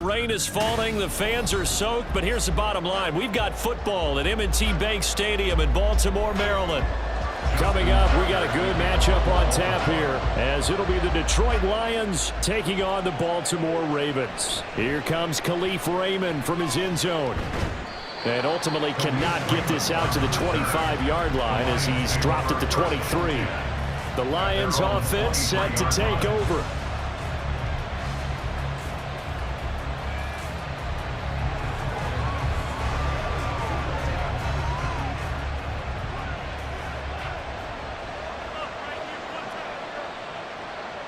rain is falling, the fans are soaked, but here's the bottom line. We've got football at M&T Bank Stadium in Baltimore, Maryland. Coming up, we got a good matchup on tap here, as it'll be the Detroit Lions taking on the Baltimore Ravens. Here comes Khalif Raymond from his end zone. And ultimately cannot get this out to the 25-yard line as he's dropped at the 23. The Lions offense set to take over.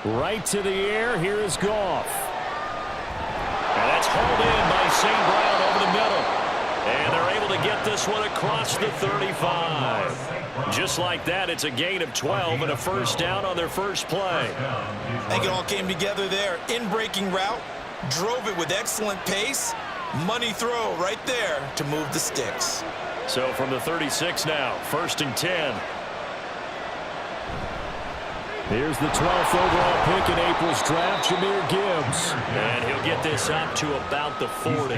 Right to the air, here is Goff. And that's hauled in by St. Brown over the middle. And they're able to get this one across the 35. Just like that, it's a gain of 12 and a first down on their first play. I think it all came together there. In-breaking route, drove it with excellent pace. Money throw right there to move the sticks. So from the 36 now, 1st and 10. Here's the 12th overall pick in April's draft, Jahmyr Gibbs. And he'll get this up to about the 40.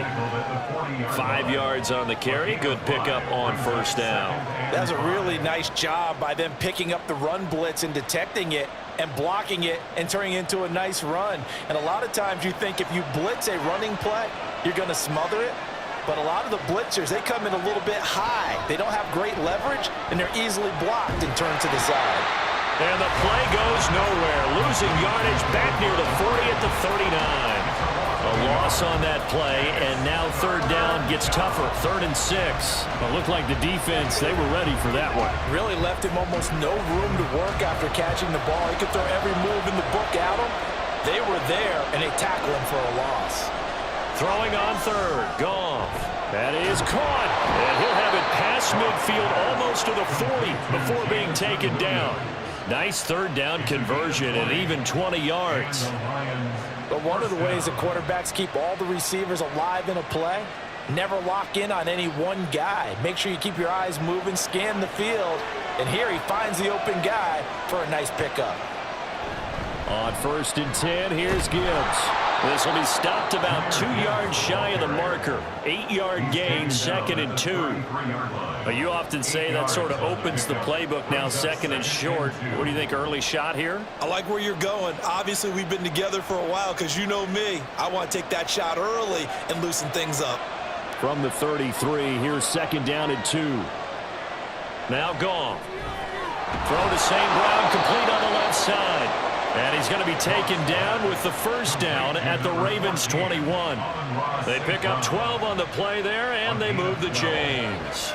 5 yards on the carry. Good pickup on first down. That's a really nice job by them picking up the run blitz and detecting it and blocking it and turning it into a nice run. And a lot of times you think if you blitz a running play, you're going to smother it. But a lot of the blitzers, they come in a little bit high. They don't have great leverage, and they're easily blocked and turned to the side. And the play goes nowhere. Losing yardage back near the 40 at the 39. A loss on that play, and now third down gets tougher. 3rd and 6. It looked like the defense, they were ready for that one. Really left him almost no room to work after catching the ball. He could throw every move in the book at him. They were there, and they tackled him for a loss. Throwing on third. Goff. That is caught. And he'll have it past midfield almost to the 40 before being taken down. Nice third down conversion and even 20 yards. But one of the ways that quarterbacks keep all the receivers alive in a play, never lock in on any one guy. Make sure you keep your eyes moving, scan the field. And here he finds the open guy for a nice pickup. On 1st and 10, here's Gibbs. This will be stopped about 2 yards shy of the marker. 8-yard gain, 2nd and 2. But you often say that sort of opens the playbook now, 2nd and short. What do you think, early shot here? I like where you're going. Obviously, we've been together for a while because you know me. I want to take that shot early and loosen things up. From the 33, here's 2nd down and 2. Now Goff. Throw to St. Brown, complete on the left side. And he's going to be taken down with the first down at the Ravens 21. They pick up 12 on the play there, and they move the chains.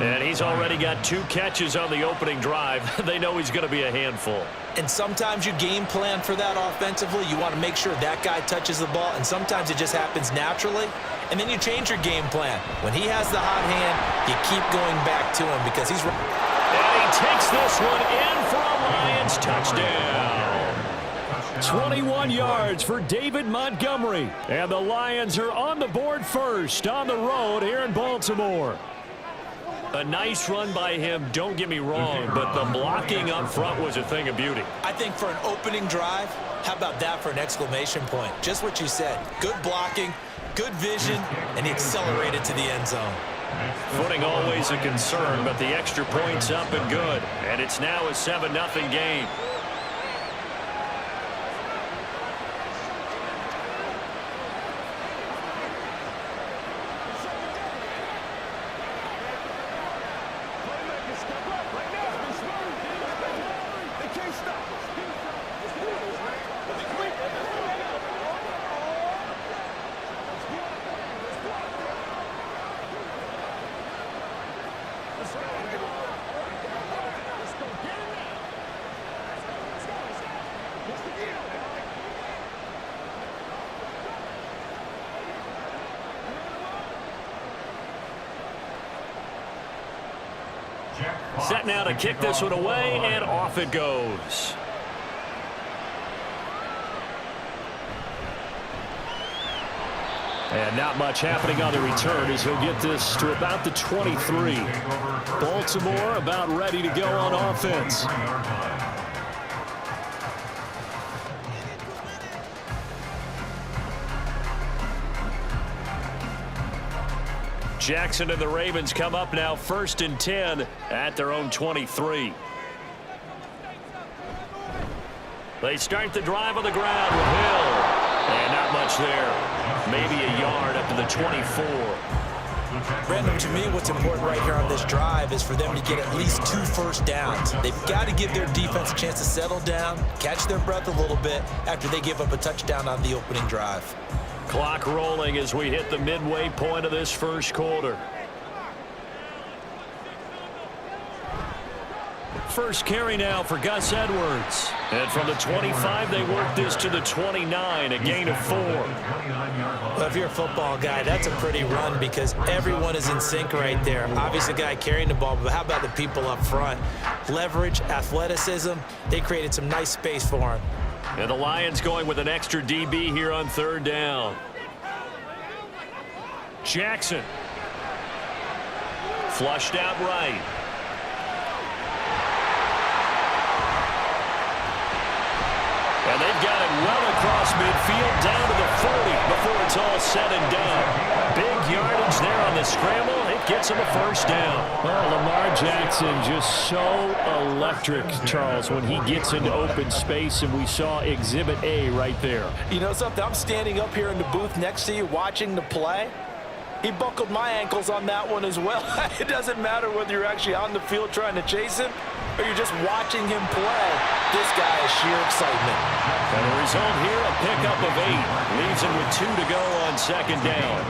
And he's already got 2 catches on the opening drive. They know he's going to be a handful. And sometimes you game plan for that offensively. You want to make sure that guy touches the ball, and sometimes it just happens naturally. And then you change your game plan. When he has the hot hand, you keep going back to him because he's... And he takes this one in for a Lions touchdown. 21 yards for David Montgomery. And the Lions are on the board first on the road here in Baltimore. A nice run by him, don't get me wrong, but the blocking up front was a thing of beauty. I think for an opening drive, how about that for an exclamation point? Just what you said. Good blocking, good vision, and he accelerated to the end zone. Footing always a concern, but the extra point's up and good. And it's now a 7-0 game. Set now to kick this one away, and off it goes. And not much happening on the return as he'll get this to about the 23. Baltimore about ready to go on offense. Jackson and the Ravens come up now 1st and 10 at their own 23. They start the drive on the ground with Hill. And not much there. Maybe a yard up to the 24. Brandon, to me, what's important right here on this drive is for them to get at least 2 first downs. They've got to give their defense a chance to settle down, catch their breath a little bit after they give up a touchdown on the opening drive. Clock rolling as we hit the midway point of this first quarter. First carry now for Gus Edwards. And from the 25, they work this to the 29, a gain of 4. Well, if you're a football guy, that's a pretty run because everyone is in sync right there. Obviously, the guy carrying the ball, but how about the people up front? Leverage, athleticism, they created some nice space for him. And the Lions going with an extra DB here on 3rd down. Jackson. Flushed out right. And they've got it well across midfield down to the 40 before it's all said and done. Big yardage there on the scramble. It gets him a first down. Well, Lamar Jackson just so electric, Charles, when he gets into open space, and we saw Exhibit A right there. You know something? I'm standing up here in the booth next to you watching the play. He buckled my ankles on that one as well. It doesn't matter whether you're actually on the field trying to chase him or you're just watching him play. This guy is sheer excitement. And the result here, a pickup of 8. Leaves him with 2 to go on 2nd down.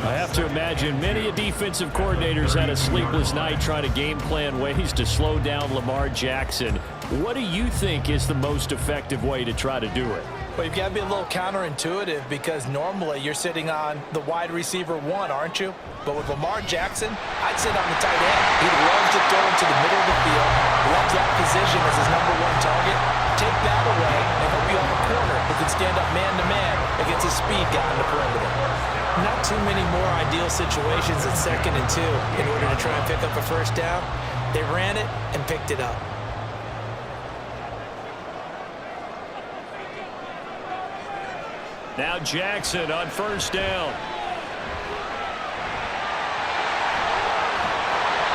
I have to imagine many defensive coordinators had a sleepless night trying to game plan ways to slow down Lamar Jackson. What do you think is the most effective way to try to do it? Well, you've got to be a little counterintuitive because normally you're sitting on the wide receiver 1, aren't you? But with Lamar Jackson, I'd sit on the tight end. He loves to throw into the middle of the field, loves that position as his #1 target. Take that away, and he'll be on the corner who can stand up man-to-man against a speed guy on the perimeter. Not too many more ideal situations at 2nd and 2 in order to try and pick up a first down. They ran it and picked it up. Now Jackson on 1st down.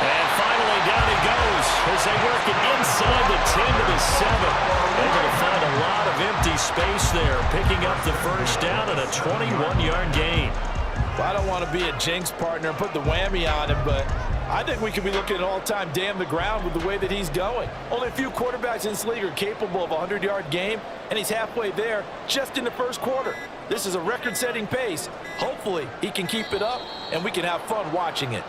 And finally down he goes as they work it inside the 10 to the 7. They're going to find a lot of empty space there, picking up the first down and a 21-yard gain. Well, I don't want to be a jinx partner and put the whammy on him, but I think we could be looking at all-time damn the ground with the way that he's going. Only a few quarterbacks in this league are capable of a 100-yard game, and he's halfway there just in the first quarter. This is a record-setting pace. Hopefully, he can keep it up, and we can have fun watching it.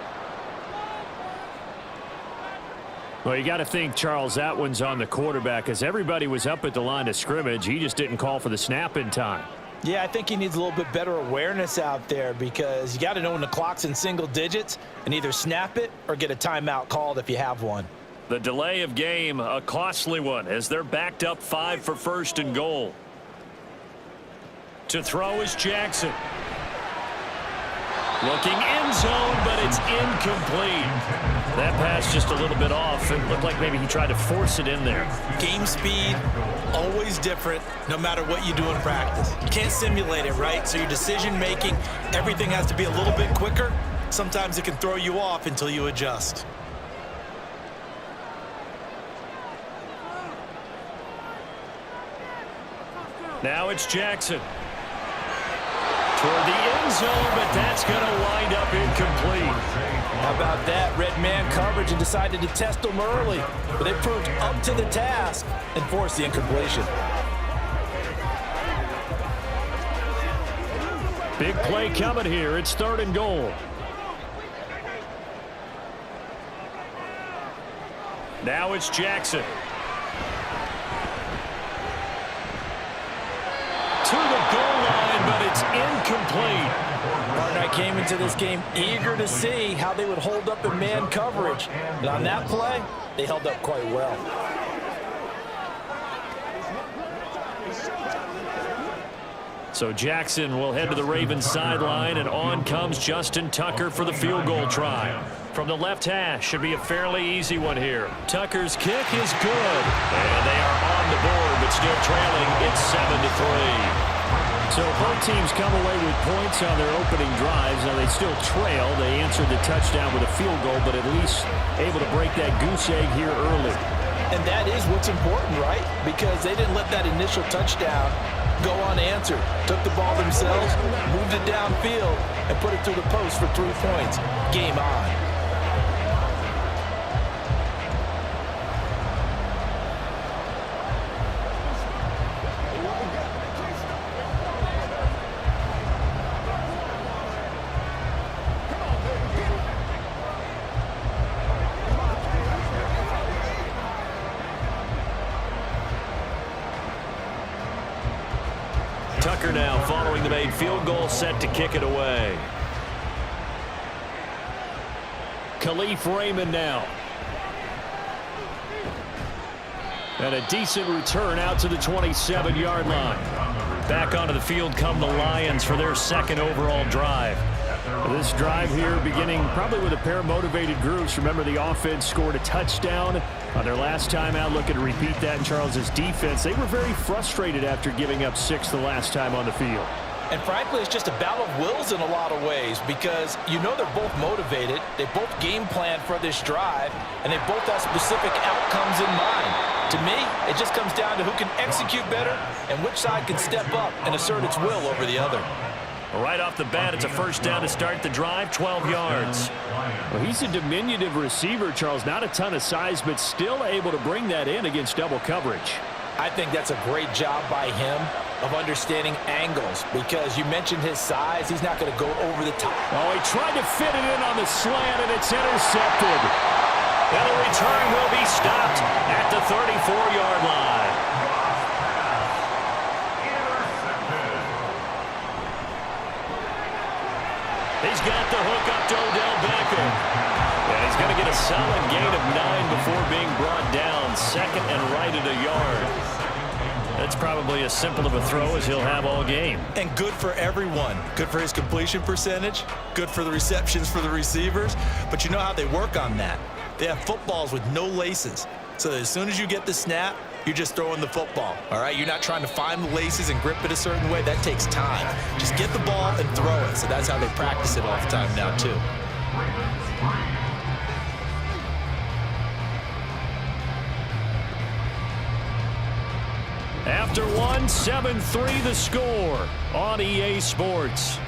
Well, you got to think, Charles, that one's on the quarterback as everybody was up at the line of scrimmage. He just didn't call for the snap in time. Yeah, I think he needs a little bit better awareness out there because you got to know when the clock's in single digits and either snap it or get a timeout called if you have one. The delay of game, a costly one as they're backed up 5 for 1st and goal. To throw is Jackson. Looking end zone, but it's incomplete. That pass just a little bit off. It looked like maybe he tried to force it in there. Game speed, always different, no matter what you do in practice. You can't simulate it, right? So your decision-making, everything has to be a little bit quicker. Sometimes it can throw you off until you adjust. Now it's Jackson. Toward the end zone, but that's going to wind up incomplete. How about that? Red man coverage and decided to test them early. But they proved up to the task and forced the incompletion. Big play coming here. It's 3rd and goal. Now it's Jackson. To the goal line, but it's incomplete. Partner, I came into this game eager to see how they would hold up in man coverage. And on that play, they held up quite well. So Jackson will head to the Ravens sideline, and on comes Justin Tucker for the field goal try. From the left hash, should be a fairly easy one here. Tucker's kick is good, and they are on the board, but still trailing. It's 7-3. So both teams come away with points on their opening drives. Now they still trail. They answered the touchdown with a field goal, but at least able to break that goose egg here early. And that is what's important, right? Because they didn't let that initial touchdown go unanswered. Took the ball themselves, moved it downfield, and put it through the post for 3 points. Game on. Tucker now following the made field goal, set to kick it away. Khalif Raymond now. And a decent return out to the 27-yard line. Back onto the field come the Lions for their second overall drive. This drive here beginning probably with a pair of motivated groups. Remember, the offense scored a touchdown on their last time out. Looking to repeat that in Charles's defense. They were very frustrated after giving up 6 the last time on the field. And frankly, it's just a battle of wills in a lot of ways because you know they're both motivated. They both game plan for this drive, and they both have specific outcomes in mind. To me, it just comes down to who can execute better and which side can step up and assert its will over the other. Right off the bat, it's a first down to start the drive, 12 yards. Well, he's a diminutive receiver, Charles. Not a ton of size, but still able to bring that in against double coverage. I think that's a great job by him of understanding angles because you mentioned his size. He's not going to go over the top. Oh, he tried to fit it in on the slant, and it's intercepted. And the return will be stopped at the 34-yard line. He's got the hook up to Odell Beckham. And he's going to get a solid gain of 9 before being brought down. Second and right at a yard. That's probably as simple of a throw as he'll have all game. And good for everyone. Good for his completion percentage. Good for the receptions for the receivers. But you know how they work on that. They have footballs with no laces. So that as soon as you get the snap, you're just throwing the football, all right? You're not trying to find the laces and grip it a certain way. That takes time. Just get the ball and throw it. So that's how they practice it all the time now, too. After one, 7-3 the score on EA Sports.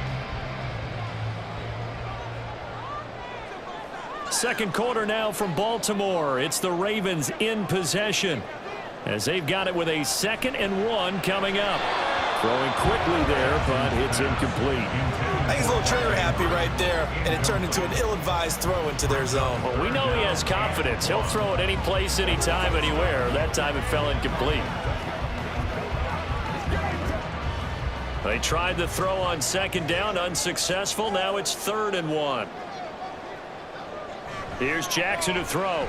Second quarter now from Baltimore. It's the Ravens in possession as they've got it with a 2nd and 1 coming up. Throwing quickly there, but it's incomplete. I think he's a little trigger happy right there, and it turned into an ill-advised throw into their zone. Well, we know he has confidence. He'll throw it any place, anytime, anywhere. That time it fell incomplete. They tried the throw on 2nd down, unsuccessful. Now it's 3rd and 1. Here's Jackson to throw.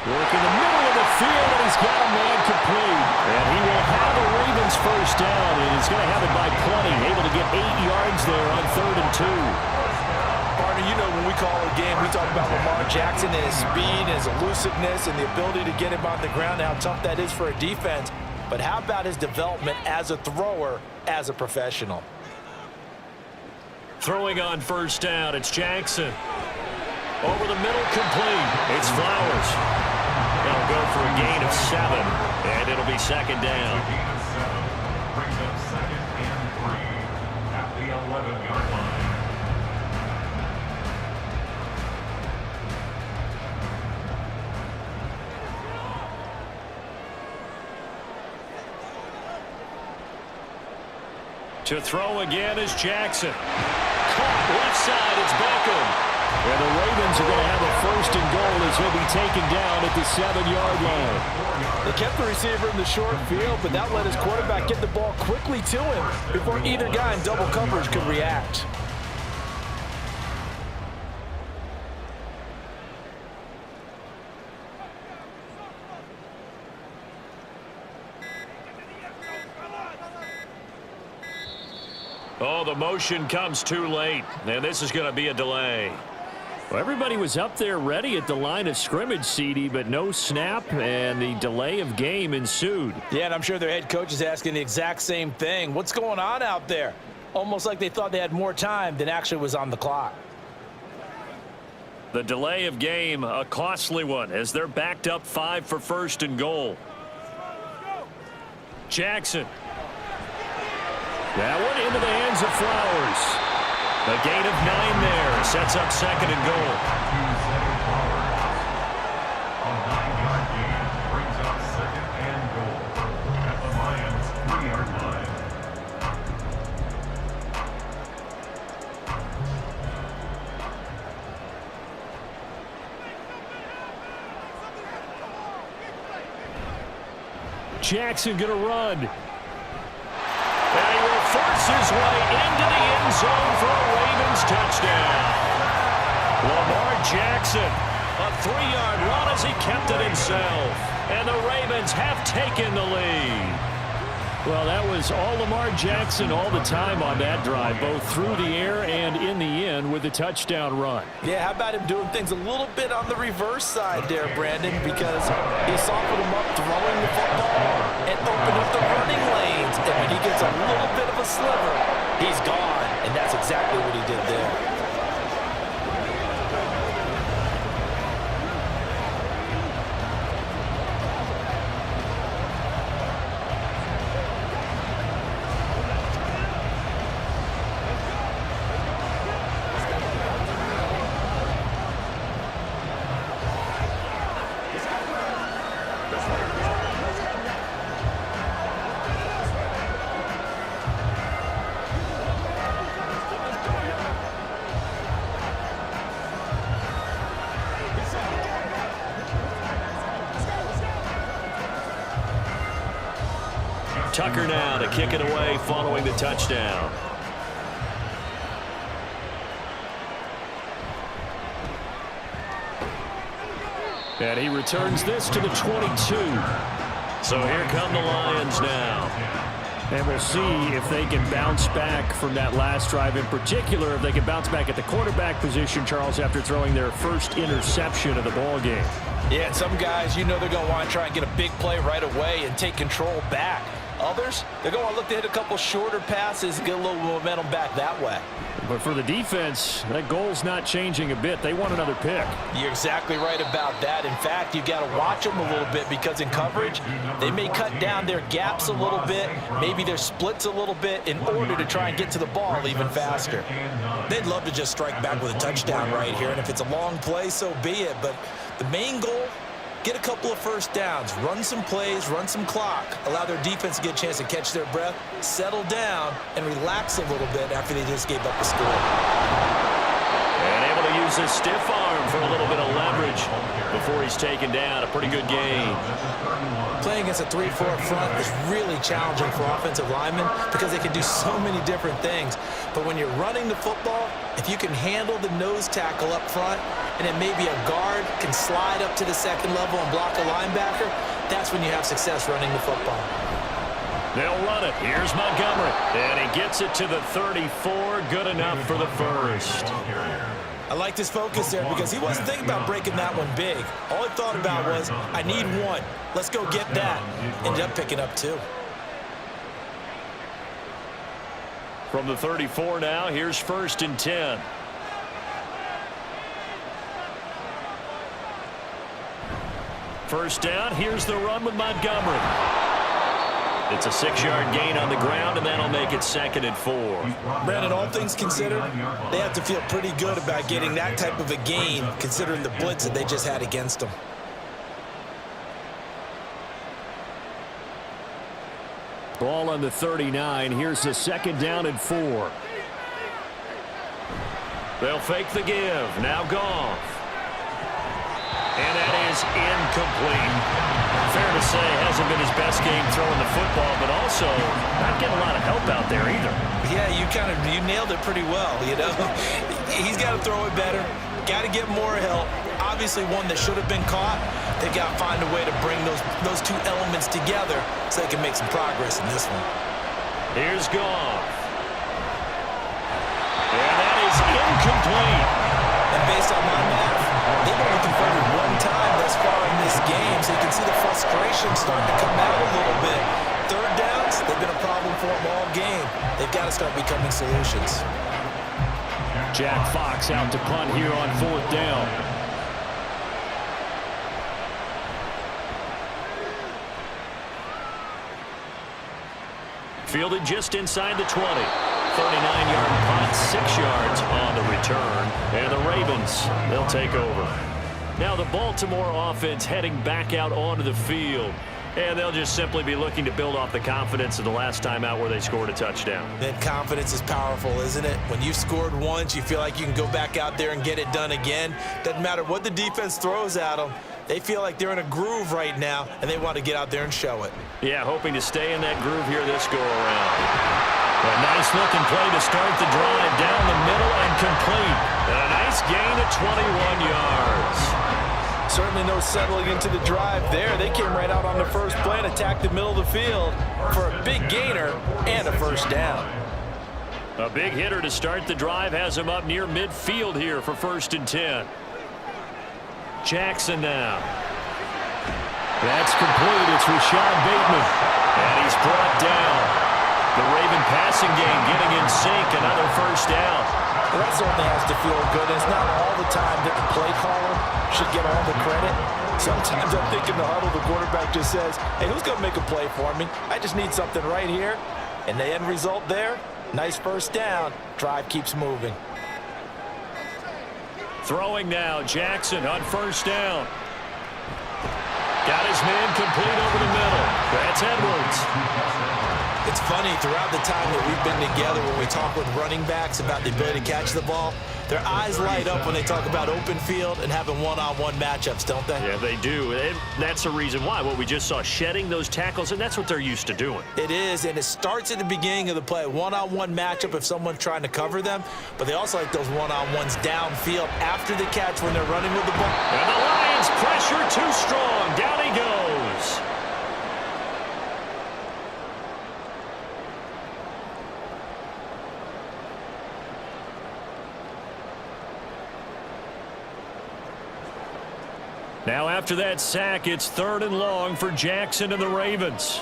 Work in the middle of the field, and he's got a man complete. And he will have a Ravens first down, and he's going to have it by plenty. Able to get 8 yards there on 3rd and 2. Partner, you know when we call a game, we talk about Lamar Jackson and his speed and his elusiveness and the ability to get him on the ground and how tough that is for a defense. But how about his development as a thrower, as a professional? Throwing on first down, it's Jackson. Over the middle, complete. It's Flowers. They'll go for a gain of 7, and it'll be 2nd down. Brings up 2nd and 3 at the 11-yard line. To throw again is Jackson. Caught left side, it's Beckham. And the Ravens are going to have a 1st and goal as he'll be taken down at the 7-yard line. They kept the receiver in the short field, but that let his quarterback get the ball quickly to him before either guy in double coverage could react. Oh, the motion comes too late, and this is going to be a delay. Well, everybody was up there ready at the line of scrimmage, CD, but no snap, and the delay of game ensued. Yeah, and I'm sure their head coach is asking the exact same thing. What's going on out there? Almost like they thought they had more time than actually was on the clock. The delay of game, a costly one, as they're backed up 5 for 1st and goal. Jackson. That one into the hands of Flowers. A gain of 9 there. Sets up 2nd and goal. A 9-yard gain brings up 2nd and goal at the Lions' 3-yard line. Jackson going to run. And he will force his way into the end zone for a Ravens touchdown. Lamar Jackson, a 3-yard run as he kept it himself. And the Ravens have taken the lead. Well, that was all Lamar Jackson all the time on that drive, both through the air and in the end with a touchdown run. Yeah, how about him doing things a little bit on the reverse side there, Brandon, because he softened him up throwing the football and opened up the running lanes. And when he gets a little bit of a sliver, he's gone. And that's exactly what he did there. Tucker now to kick it away following the touchdown. And he returns this to the 22. So here come the Lions now. And we'll see if they can bounce back from that last drive, in particular if they can bounce back at the quarterback position, Charles, after throwing their first interception of the ball game. Yeah, and some guys, you know they're going to want to try and get a big play right away and take control back. Others, they're going to look to hit a couple shorter passes and get a little momentum back that way. But for the defense, that goal's not changing a bit. They want another pick. You're exactly right about that. In fact, you've got to watch them a little bit because in coverage, they may cut down their gaps a little bit, maybe their splits a little bit in order to try and get to the ball even faster. They'd love to just strike back with a touchdown right here, and if it's a long play, so be it. But the main goal, get a couple of first downs, run some plays, run some clock, allow their defense to get a chance to catch their breath, settle down, and relax a little bit after they just gave up the score. And able to use his stiff arm for a little bit of leverage before he's taken down. A pretty good game. Playing against a 3-4 front is really challenging for offensive linemen because they can do so many different things. But when you're running the football, if you can handle the nose tackle up front, and then maybe a guard can slide up to the second level and block a linebacker, that's when you have success running the football. They'll run it. Here's Montgomery. And he gets it to the 34. Good enough for the first. I liked his focus there because he wasn't thinking about breaking that one big. All he thought about was, I need one. Let's go get that. Ended up picking up 2. From the 34 now, here's 1st and 10. First down, here's the run with Montgomery. It's a 6-yard gain on the ground, and that'll make it 2nd and 4. Brandon, all things considered, they have to feel pretty good about getting that type of a gain, considering the blitz that they just had against them. Ball on the 39. Here's the 2nd down and 4. They'll fake the give. Now Goff. And that is incomplete. Fair to say, hasn't been his best game throwing the football, but also not getting a lot of help out there either. Yeah, you nailed it pretty well, you know. He's got to throw it better. Got to get more help. Obviously one that should have been caught. They got to find a way to bring those two elements together so they can make some progress in this one. Here's Goff. And that is incomplete. And based on my frustration starting to come out a little bit. Third downs, they've been a problem for them all game. They've got to start becoming solutions. Jack Fox out to punt here on 4th down. Fielded just inside the 20. 39-yard punt, 6 yards on the return. And the Ravens, they'll take over. Now the Baltimore offense heading back out onto the field. And they'll just simply be looking to build off the confidence of the last time out where they scored a touchdown. That confidence is powerful, isn't it? When you've scored once, you feel like you can go back out there and get it done again. Doesn't matter what the defense throws at them. They feel like they're in a groove right now, and they want to get out there and show it. Yeah, hoping to stay in that groove here this go-around. A nice-looking play to start the drive down the middle and complete. And a nice gain of 21 yards. Certainly no settling into the drive there. They came right out on the first play and attacked the middle of the field for a big gainer and a first down. A big hitter to start the drive has him up near midfield here for 1st and 10. Jackson now. That's complete. It's Rashad Bateman. And he's brought down. The Raven passing game getting in sync. Another first down. Well, that certainly has to feel good. It's not all the time that the play caller should get all the credit. Sometimes I'm thinking the huddle, the quarterback just says, hey, who's going to make a play for me? I just need something right here. And the end result there, nice first down. Drive keeps moving. Throwing now, Jackson on 1st down. Got his man complete over the middle. That's Edwards. It's funny, throughout the time that we've been together when we talk with running backs about the ability to catch the ball, their eyes light up when they talk about open field and having one-on-one matchups, don't they? Yeah, they do. And that's the reason why. What we just saw, shedding those tackles, and that's what they're used to doing. It is, and it starts at the beginning of the play. One-on-one matchup if someone's trying to cover them, but they also like those one-on-ones downfield after the catch when they're running with the ball. And the Lions pressure too strong. Down he goes. Now after that sack, it's 3rd and long for Jackson and the Ravens.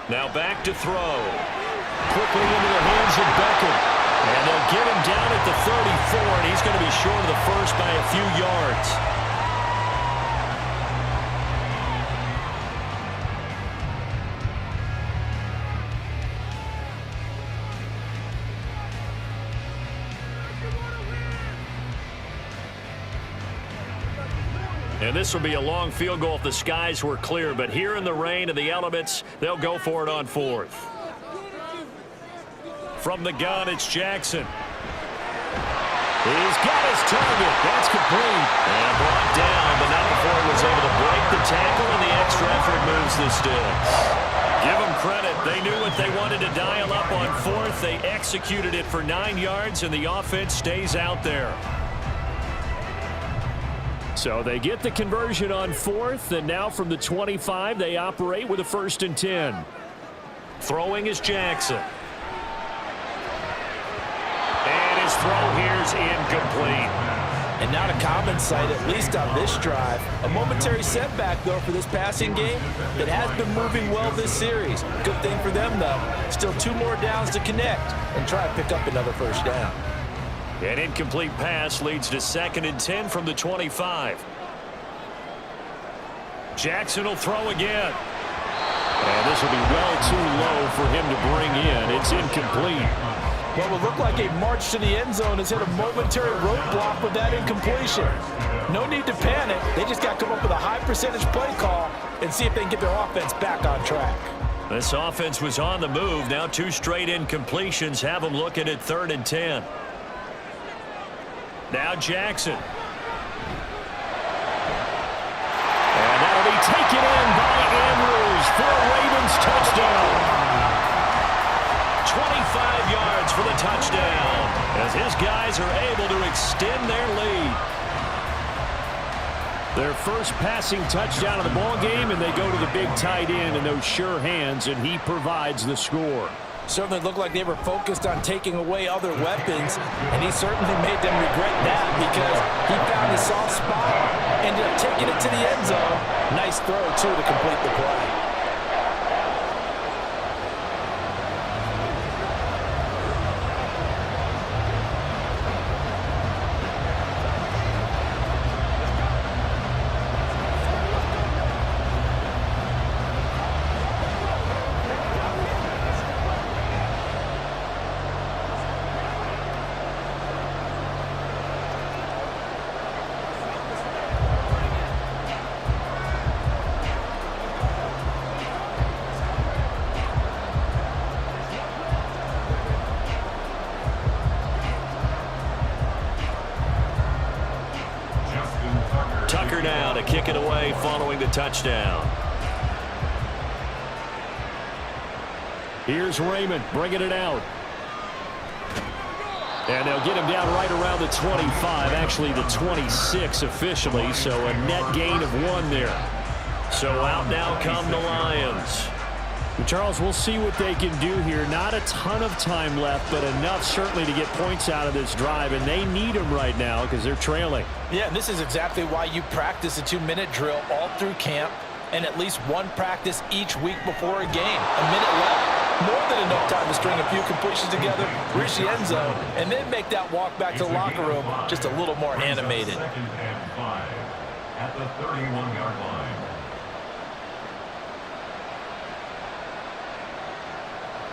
Now back to throw. Quickly into the hands of Beckham. And they'll get him down at the 34, and he's going to be short of the first by a few yards. And this will be a long field goal if the skies were clear. But here in the rain and the elements, they'll go for it on 4th. From the gun, it's Jackson. He's got his target. That's complete. And brought down, but not before he was able to break the tackle, and the extra effort moves the sticks. Give them credit. They knew what they wanted to dial up on 4th. They executed it for 9 yards, and the offense stays out there. So they get the conversion on 4th, and now from the 25, they operate with a 1st and 10. Throwing is Jackson. And his throw here's incomplete. And not a common sight, at least on this drive. A momentary setback, though, for this passing game that has been moving well this series. Good thing for them, though. Still 2 more downs to connect and try to pick up another first down. An incomplete pass leads to 2nd and 10 from the 25. Jackson will throw again. And this will be well too low for him to bring in. It's incomplete. What will look like a march to the end zone has hit a momentary roadblock with that incompletion. No need to panic. They just got to come up with a high percentage play call and see if they can get their offense back on track. This offense was on the move. Now 2 straight incompletions have them looking at 3rd and 10. Now Jackson. And that'll be taken in by Andrews for a Ravens touchdown. 25 yards for the touchdown as his guys are able to extend their lead. Their first passing touchdown of the ball game, and they go to the big tight end in those sure hands, and he provides the score. Certainly looked like they were focused on taking away other weapons, and he certainly made them regret that because he found his soft spot, ended up taking it to the end zone. Nice throw, too, to complete the play. Tucker now to kick it away following the touchdown. Here's Raymond bringing it out. And they'll get him down right around the 25, actually the 26 officially, so a net gain of 1 there. So out now come the Lions. Charles, we'll see what they can do here. Not a ton of time left, but enough certainly to get points out of this drive, and they need them right now because they're trailing. Yeah, and this is exactly why you practice a 2-minute drill all through camp and at least one practice each week before a game. A minute left. More than enough time to string a few completions together, reach the end zone, and then make that walk back to the locker room just a little more animated. 2nd and 5 at the 31-yard line.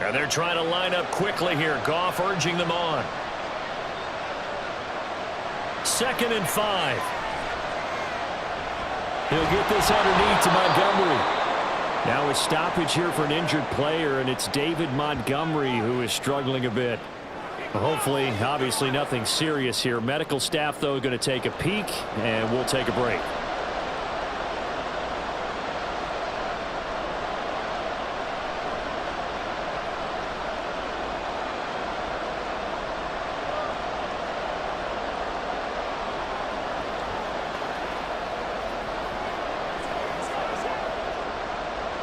And they're trying to line up quickly here. Goff urging them on. 2nd and 5. He'll get this underneath to Montgomery. Now a stoppage here for an injured player, and it's David Montgomery who is struggling a bit. Hopefully, obviously nothing serious here. Medical staff, though, going to take a peek, and we'll take a break.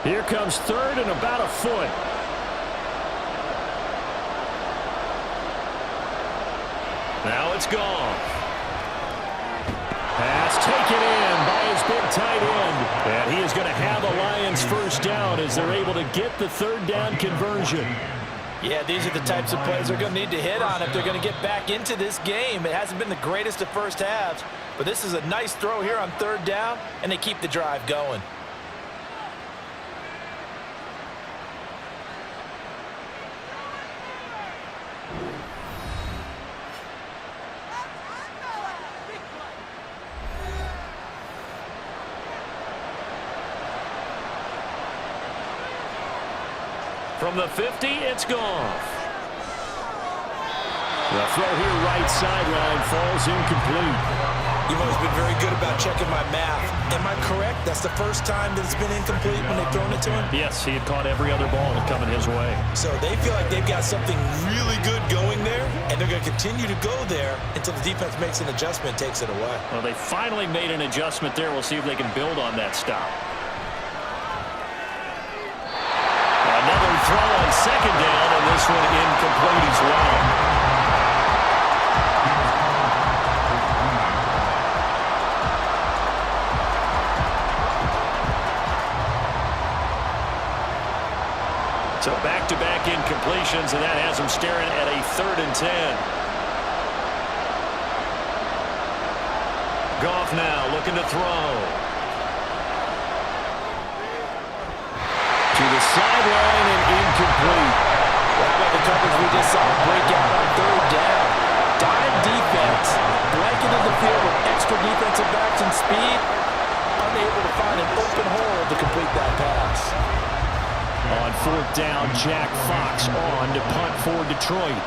Here comes 3rd and about a foot. Now it's gone. Pass taken in by his big tight end. And he is going to have a Lions first down as they're able to get the 3rd down conversion. Yeah, these are the types of plays they're going to need to hit on if they're going to get back into this game. It hasn't been the greatest of first halves, but this is a nice throw here on 3rd down, and they keep the drive going. From the 50, it's gone. The throw here right sideline falls incomplete. You've always been very good about checking my math. Am I correct? That's the first time that it's been incomplete when they've thrown it to him? Yes, he had caught every other ball coming his way. So they feel like they've got something really good going there, and they're going to continue to go there until the defense makes an adjustment and takes it away. Well, they finally made an adjustment there. We'll see if they can build on that stop. Another throw on 2nd down, and this one incomplete as well. So back-to-back incompletions, and that has them staring at a 3rd and 10. Goff now looking to throw. To the sideline and incomplete. What about the coverage we just saw break out on 3rd down? Dime defense, blanketed the field with extra defensive backs and speed, unable to find an open hole to complete that pass. On 4th down, Jack Fox on to punt for Detroit.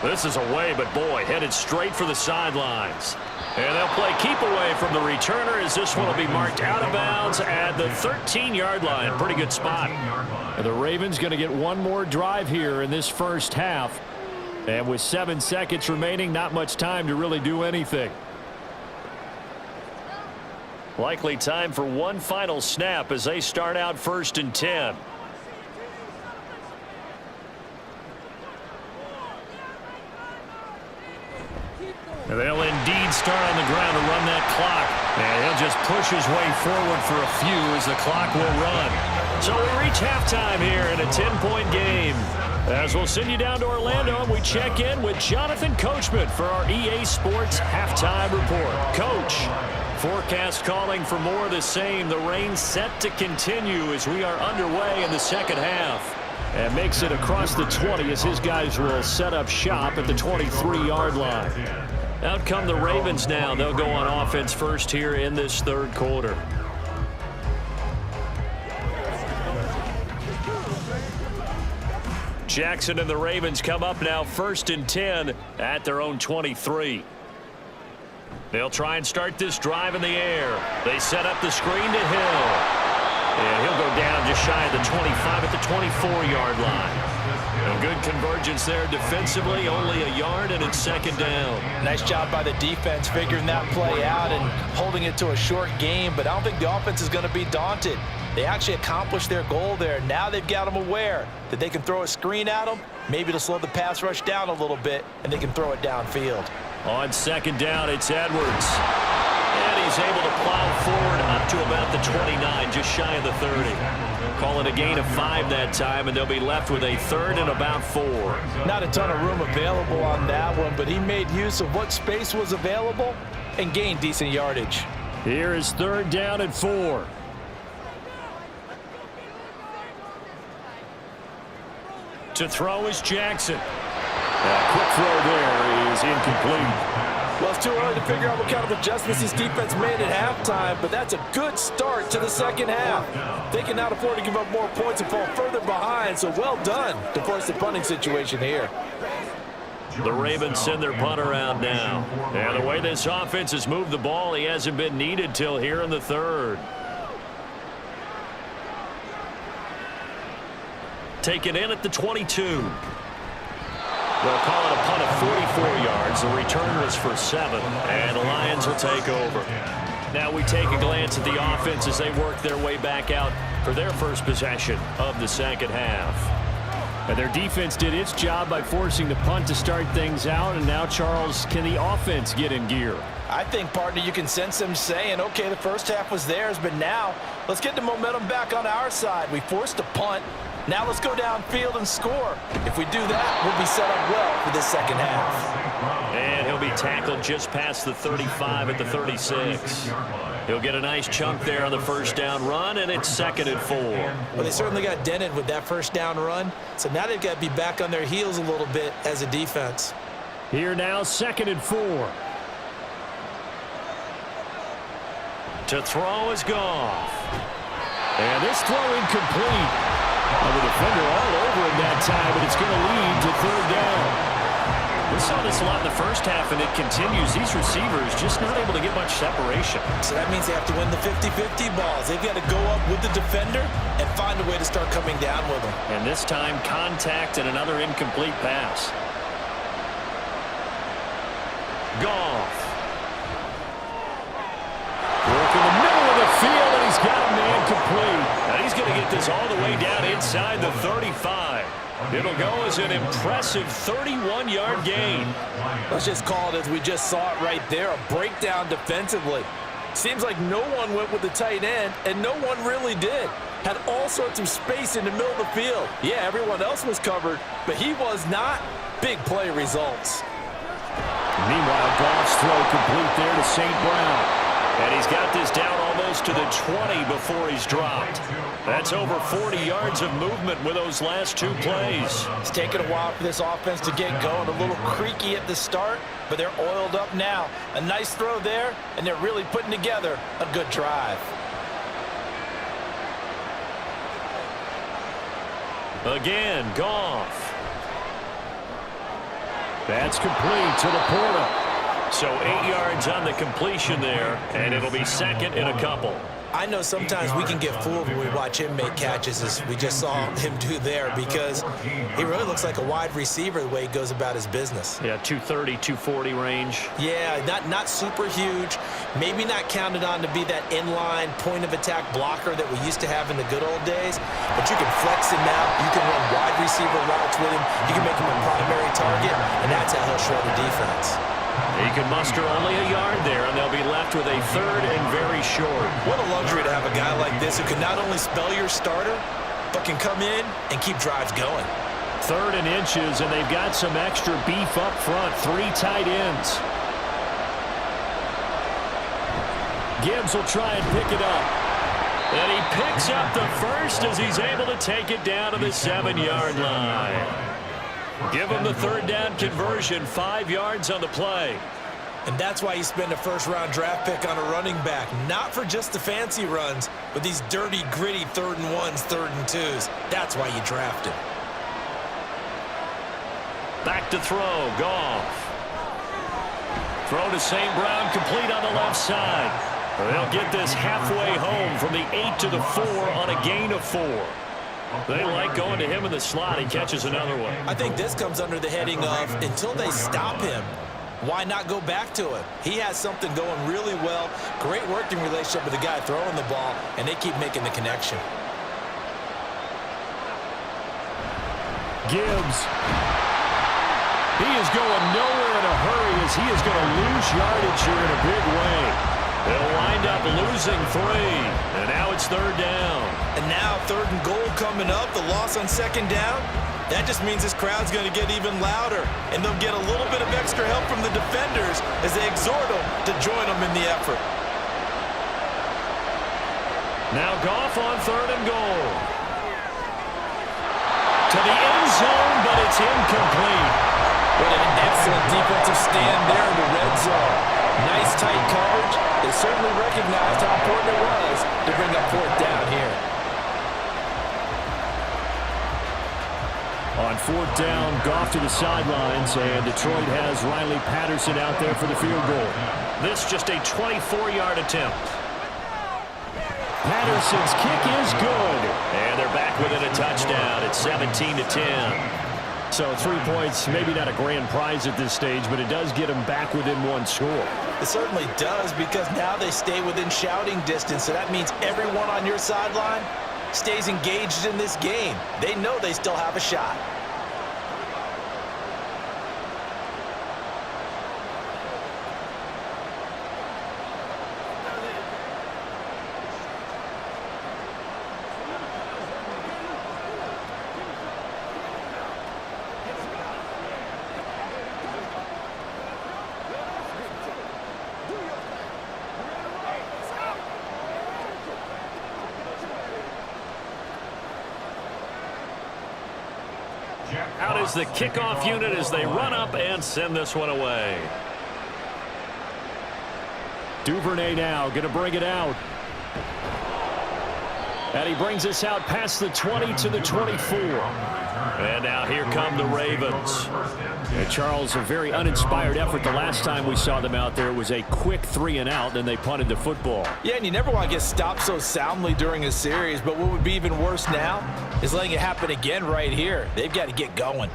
This is away, but boy, headed straight for the sidelines. And they'll play keep away from the returner as this one will be marked out of bounds at the 13-yard line. Pretty good spot. And the Ravens going to get one more drive here in this first half. And with 7 seconds remaining, not much time to really do anything. Likely time for one final snap as they start out 1st and 10. They'll indeed start on the ground to run that clock. And he'll just push his way forward for a few as the clock will run. So we reach halftime here in a 10-point game. As we'll send you down to Orlando, and we check in with Jonathan Coachman for our EA Sports Halftime Report. Coach, forecast calling for more of the same. The rain set to continue as we are underway in the second half. And makes it across the 20 as his guys will set up shop at the 23-yard line. Out come the Ravens now. They'll go on offense first here in this third quarter. Jackson and the Ravens come up now 1st and 10 at their own 23. They'll try and start this drive in the air. They set up the screen to Hill. And he'll go down just shy of the 25 at the 24-yard line. A good convergence there defensively, only a yard, and it's 2nd down. Nice job by the defense figuring that play out and holding it to a short game, but I don't think the offense is going to be daunted. They actually accomplished their goal there. Now they've got them aware that they can throw a screen at them, maybe to slow the pass rush down a little bit, and they can throw it downfield. On 2nd down, it's Edwards. And he's able to plow forward up to about the 29, just shy of the 30. Call it a gain of 5 that time, and they'll be left with a 3rd and about 4. Not a ton of room available on that one, but he made use of what space was available and gained decent yardage. Here is 3rd down and 4. To throw is Jackson. A quick throw there is incomplete. Well, it's too early to figure out what kind of adjustments this defense made at halftime, but that's a good start to the second half. They can now afford to give up more points and fall further behind, so well done to force the punting situation here. The Ravens send their punter out now. And the way this offense has moved the ball, he hasn't been needed till here in the 3rd. Taken in at the 22. They'll call it a punt of 44 yards. The return was for 7, and the Lions will take over. Now we take a glance at the offense as they work their way back out for their first possession of the second half. And their defense did its job by forcing the punt to start things out, and now, Charles, can the offense get in gear? I think, partner, you can sense them saying, okay, the first half was theirs, but now let's get the momentum back on our side. We forced a punt. Now let's go downfield and score. If we do that, we'll be set up well for this second half. And he'll be tackled just past the 35 at the 36. He'll get a nice chunk there on the first down run, and it's 2nd and 4. Well, they certainly got dented with that first down run, so now they've got to be back on their heels a little bit as a defense. Here now, 2nd and 4. To throw is Goff. And this throw incomplete. The defender all over him that time, but it's going to lead to 3rd down. We saw this a lot in the first half, and it continues. These receivers just not able to get much separation. So that means they have to win the 50-50 balls. They've got to go up with the defender and find a way to start coming down with them. And this time, contact and another incomplete pass. Goff. Work in the middle of the field, and he's got a man complete. Now he's going to get this all the way down inside the 35. It'll go as an impressive 31-yard gain. Let's just call it as we just saw it right there, a breakdown defensively. Seems like no one went with the tight end, and no one really did. Had all sorts of space in the middle of the field. Yeah, everyone else was covered, but he was not. Big play results. Meanwhile, Goff's throw complete there to St. Brown. And he's got this down almost to the 20 before he's dropped. That's over 40 yards of movement with those last 2 plays. It's taken a while for this offense to get going. A little creaky at the start, but they're oiled up now. A nice throw there, and they're really putting together a good drive. Again, Goff. That's complete to the Porter. So 8 yards on the completion there, and it'll be 2nd and a couple. I know sometimes we can get fooled when we watch him make catches, as we just saw him do there, because he really looks like a wide receiver the way he goes about his business. Yeah, 230, 240 range. Yeah, not super huge, maybe not counted on to be that inline point-of-attack blocker that we used to have in the good old days, but you can flex him out, you can run wide receiver routes with him, you can make him a primary target, and that's how he'll shred the defense. He can muster only a yard there, and they'll be left with a third and very short. What a luxury to have a guy like this who can not only spell your starter, but can come in and keep drives going. Third and inches, and they've got some extra beef up front. 3 tight ends. Gibbs will try and pick it up. And he picks up the first as he's able to take it down to the 7-yard line. Give him the third down conversion, 5 yards on the play. And that's why you spend a first-round draft pick on a running back. Not for just the fancy runs, but these dirty, gritty 3rd and 1s, 3rd and 2s. That's why you draft him. Back to throw, Goff. Throw to St. Brown, complete on the left side. They'll get this halfway home from the 8 to the 4 on a gain of 4. They like going to him in the slot. He catches another one. I think this comes under the heading of until they stop him, why not go back to it? He has something going really well. Great working relationship with the guy throwing the ball, and they keep making the connection. Gibbs. He is going nowhere in a hurry as he is going to lose yardage here in a big way. They'll wind up losing 3, and now it's 3rd down. And now 3rd and goal coming up, the loss on 2nd down. That just means this crowd's going to get even louder, and they'll get a little bit of extra help from the defenders as they exhort them to join them in the effort. Now Goff on 3rd and goal. To the end zone, but it's incomplete. What an excellent defensive stand there in the red zone. Nice tight coverage. They certainly recognized how important it was to bring up 4th down here. On 4th down, Goff to the sidelines, and Detroit has Riley Patterson out there for the field goal. This just a 24-yard attempt. Patterson's kick is good, and they're back within a touchdown at 17-10. So 3 points, maybe not a grand prize at this stage, but it does get them back within 1 score. It certainly does, because now they stay within shouting distance, so that means everyone on your sideline stays engaged in this game. They know they still have a shot. Out is the kickoff unit as they run up and send this one away. Duvernay now going to bring it out. And he brings us out past the 20 to the 24. And now here come the Ravens. And Charles, a very uninspired effort. The last time we saw them out there was a quick 3 and out, then they punted the football. Yeah, and you never want to get stopped so soundly during a series, but what would be even worse now is letting it happen again right here. They've got to get going.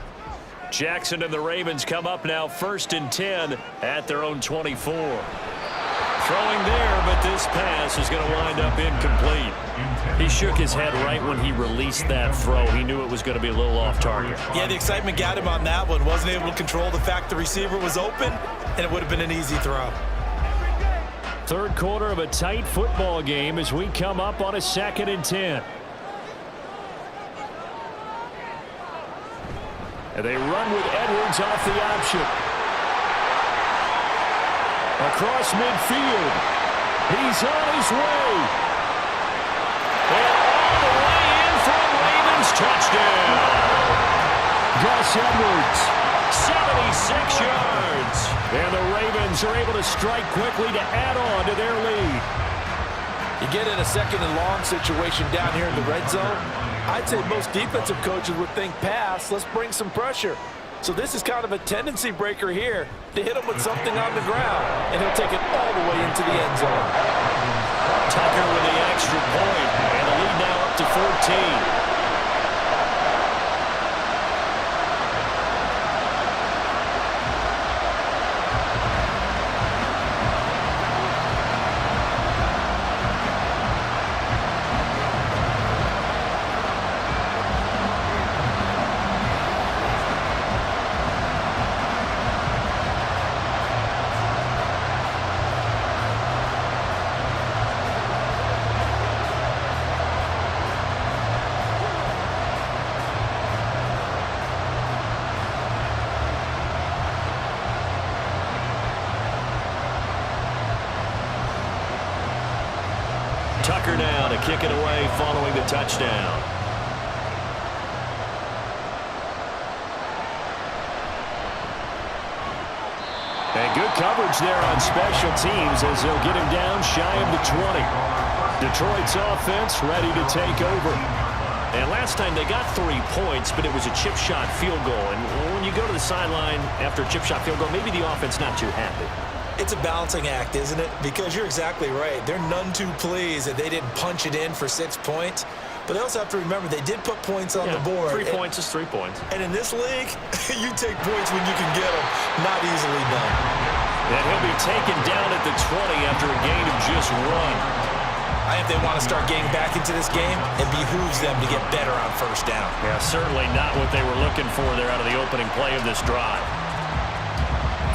Jackson and the Ravens come up now 1st and 10 at their own 24. Throwing there, but this pass is going to wind up incomplete. He shook his head right when he released that throw. He knew it was going to be a little off target. Yeah, the excitement got him on that one. Wasn't able to control the fact the receiver was open, and it would have been an easy throw. 3rd quarter of a tight football game as we come up on a 2nd and 10. And they run with Edwards off the option. Across midfield. He's on his way. And all the way in for a Ravens touchdown. Gus Edwards, 76 yards. And the Ravens are able to strike quickly to add on to their lead. You get in a 2nd and long situation down here in the red zone. I'd say most defensive coaches would think pass. Let's bring some pressure. So this is kind of a tendency breaker here to hit him with something on the ground, and he'll take it all the way into the end zone. Tucker with the extra point, and the lead now up to 14. kick it away following the touchdown. And good coverage there on special teams as they'll get him down shy of the 20. Detroit's offense ready to take over. And last time they got 3 points, but it was a chip shot field goal. And when you go to the sideline after a chip shot field goal, maybe the offense not too happy. It's a balancing act, isn't it? Because you're exactly right. They're none too pleased that they didn't punch it in for 6 points. But they also have to remember they did put points on the board. 3 points is 3 points. And in this league, you take points when you can get them. Not easily done. And he'll be taken down at the 20 after a gain of just 1. I think they want to start getting back into this game. It behooves them to get better on first down. Yeah, certainly not what they were looking for there out of the opening play of this drive.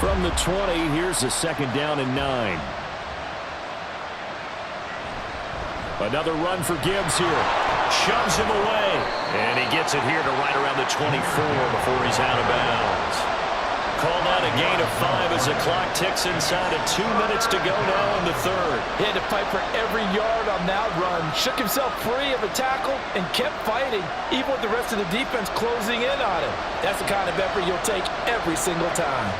From the 20, here's a 2nd down and 9. Another run for Gibbs here. Shoves him away. And he gets it here to right around the 24 before he's out of bounds. Called out a gain of 5 as the clock ticks inside of 2 minutes to go now in the 3rd. He had to fight for every yard on that run. Shook himself free of a tackle and kept fighting, even with the rest of the defense closing in on him. That's the kind of effort you'll take every single time.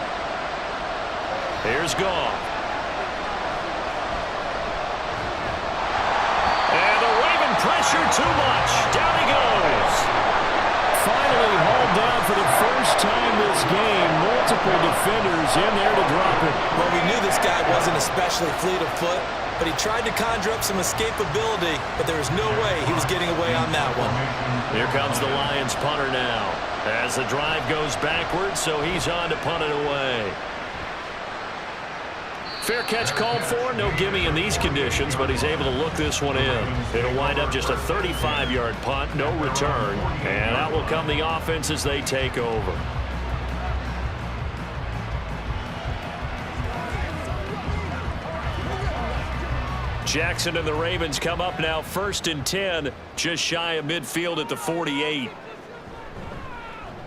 Here's Goff. And the Raven pressure too much. Down he goes. Finally hauled down for the first time this game. Multiple defenders in there to drop him. Well, we knew this guy wasn't especially fleet of foot, but he tried to conjure up some escapability, but there was no way he was getting away on that one. Here comes the Lions punter now. As the drive goes backwards, so he's on to punt it away. Fair catch called for. No gimme in these conditions, but he's able to look this one in. It'll wind up just a 35-yard punt, no return. And out will come the offense as they take over. Jackson and the Ravens come up now 1st and 10, just shy of midfield at the 48.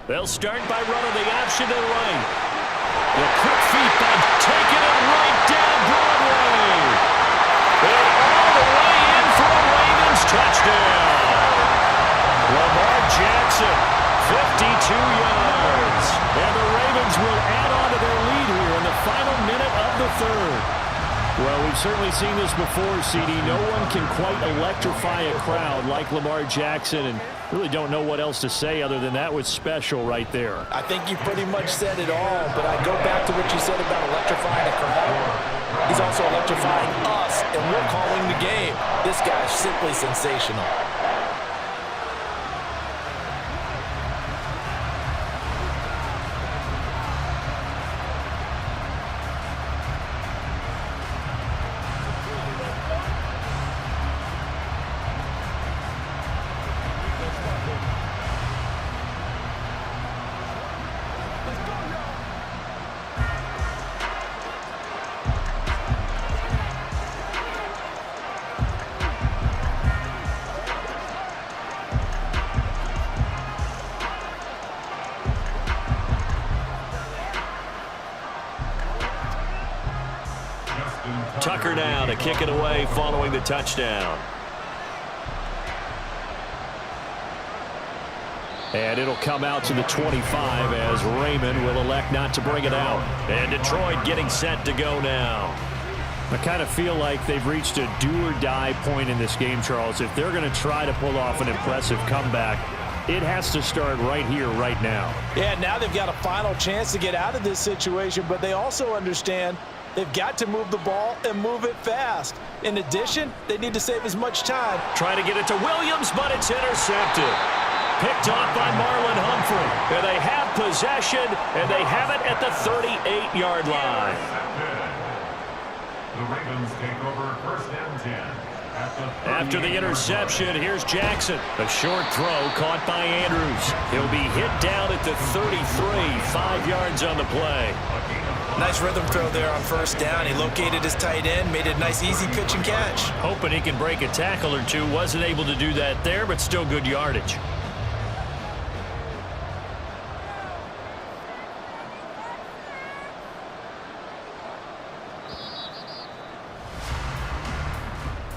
They'll start by running the option to the right. The quick feet by taking it right down Broadway. And all the way in for a Ravens touchdown. Lamar Jackson, 52 yards. And the Ravens will add on to their lead here in the final minute of the 3rd. Well, we've certainly seen this before, CD. No one can quite electrify a crowd like Lamar Jackson, and really don't know what else to say other than that was special right there. I think you pretty much said it all, but I go back to what you said about electrifying a crowd. He's also electrifying us, and we're calling the game. This guy's simply sensational. Tucker now to kick it away following the touchdown. And it'll come out to the 25 as Raymond will elect not to bring it out. And Detroit getting set to go now. I kind of feel like they've reached a do-or-die point in this game, Charles. If they're going to try to pull off an impressive comeback, it has to start right here, right now. Yeah, now they've got a final chance to get out of this situation, but they also understand they've got to move the ball and move it fast. In addition, they need to save as much time. Trying to get it to Williams, but it's intercepted. Picked off by Marlon Humphrey. And they have possession, and they have it at the 38-yard line. The Ravens take over 1st and 10. After the interception, here's Jackson. A short throw caught by Andrews. He'll be hit down at the 33, 5 yards on the play. Nice rhythm throw there on 1st down. He located his tight end, made it a nice easy pitch and catch. Hoping he can break a tackle or two. Wasn't able to do that there, but still good yardage.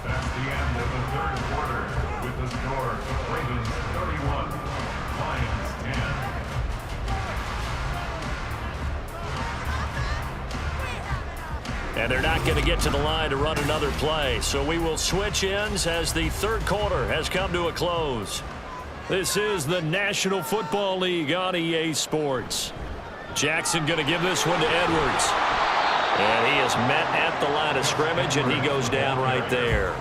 That's the end of the 3rd quarter. And they're not going to get to the line to run another play. So we will switch ends as the third quarter has come to a close. This is the National Football League on EA Sports. Jackson going to give this one to Edwards. And he is met at the line of scrimmage, and he goes down right there.